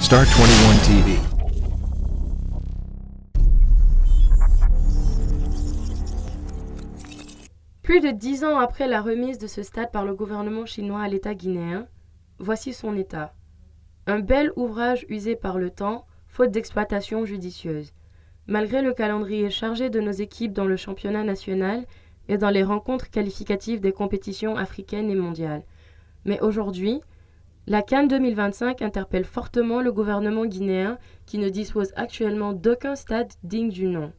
Star 21 TV. Plus de 10 ans après la remise de ce stade par le gouvernement chinois à l'État guinéen, voici son état. Un bel ouvrage usé par le temps, faute d'exploitation judicieuse. Malgré le calendrier chargé de nos équipes dans le championnat national et dans les rencontres qualificatives des compétitions africaines et mondiales. Mais aujourd'hui, la CAN 2025 interpelle fortement le gouvernement guinéen qui ne dispose actuellement d'aucun stade digne du nom.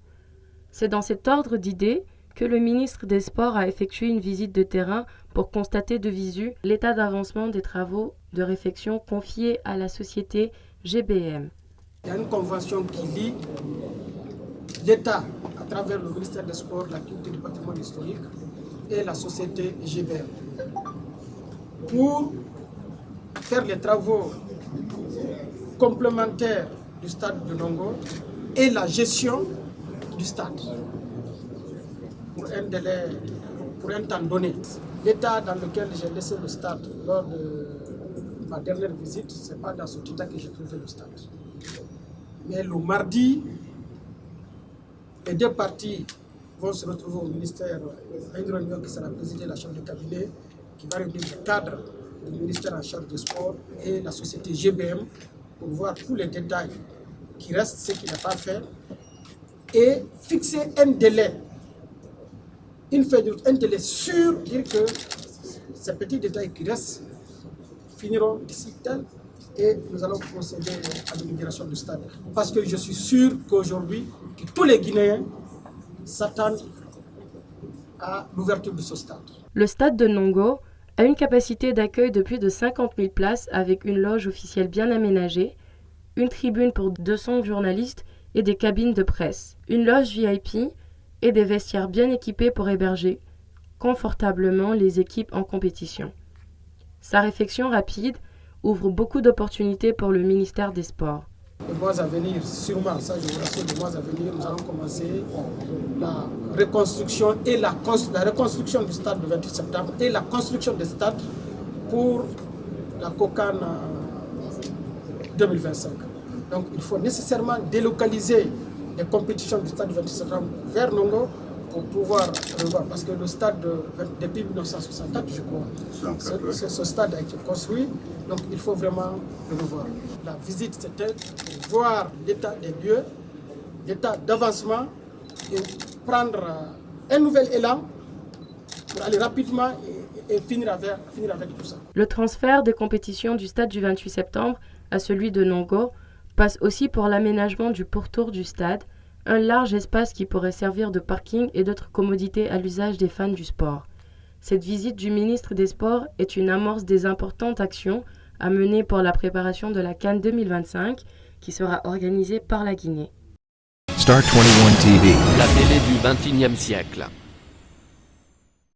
C'est dans cet ordre d'idées que le ministre des Sports a effectué une visite de terrain pour constater de visu l'état d'avancement des travaux de réfection confiés à la société GBM. Il y a une convention qui lie l'État, à travers le ministère des Sports, la culture du patrimoine historique, et la société GBM, pour faire les travaux complémentaires du stade de Nongo et la gestion du stade pour un temps donné. L'état dans lequel j'ai laissé le stade lors de ma dernière visite, ce n'est pas dans cet état que j'ai trouvé le stade. Mais le mardi, les deux parties vont se retrouver au ministère à une réunion qui sera présidée de la chambre de cabinet, qui va réunir le cadre du ministère en charge des sports et la société GBM pour voir tous les détails qui restent, ce qui n'est pas fait, et fixer un délai, un délai sûr, dire que ces petits détails qui restent finiront d'ici tel, et nous allons procéder à l'inauguration du stade. Parce que je suis sûr qu'aujourd'hui, que tous les Guinéens s'attendent à l'ouverture de ce stade. Le stade de Nongo a une capacité d'accueil de plus de 50 000 places avec une loge officielle bien aménagée, une tribune pour 200 journalistes et des cabines de presse, une loge VIP et des vestiaires bien équipés pour héberger confortablement les équipes en compétition. Sa réfection rapide ouvre beaucoup d'opportunités pour le ministère des Sports. Les mois à venir, sûrement, ça je vous rassure, les mois à venir, nous allons commencer la reconstruction et la reconstruction du stade le 28 septembre et la construction des stades pour la COCAN 2025. Donc il faut nécessairement délocaliser les compétitions du stade du 28 septembre vers Nongo pour pouvoir revoir. Parce que le stade depuis 1964, je crois, ce stade a été construit, donc il faut vraiment le revoir. La visite, c'était pour voir l'état des lieux, l'état d'avancement et prendre un nouvel élan pour aller rapidement et finir avec tout ça. Le transfert des compétitions du stade du 28 septembre à celui de Nongo passe aussi pour l'aménagement du pourtour du stade, un large espace qui pourrait servir de parking et d'autres commodités à l'usage des fans du sport. Cette visite du ministre des Sports est une amorce des importantes actions à mener pour la préparation de la CAN 2025 qui sera organisée par la Guinée. Star 21 TV. La télé du XXIe siècle.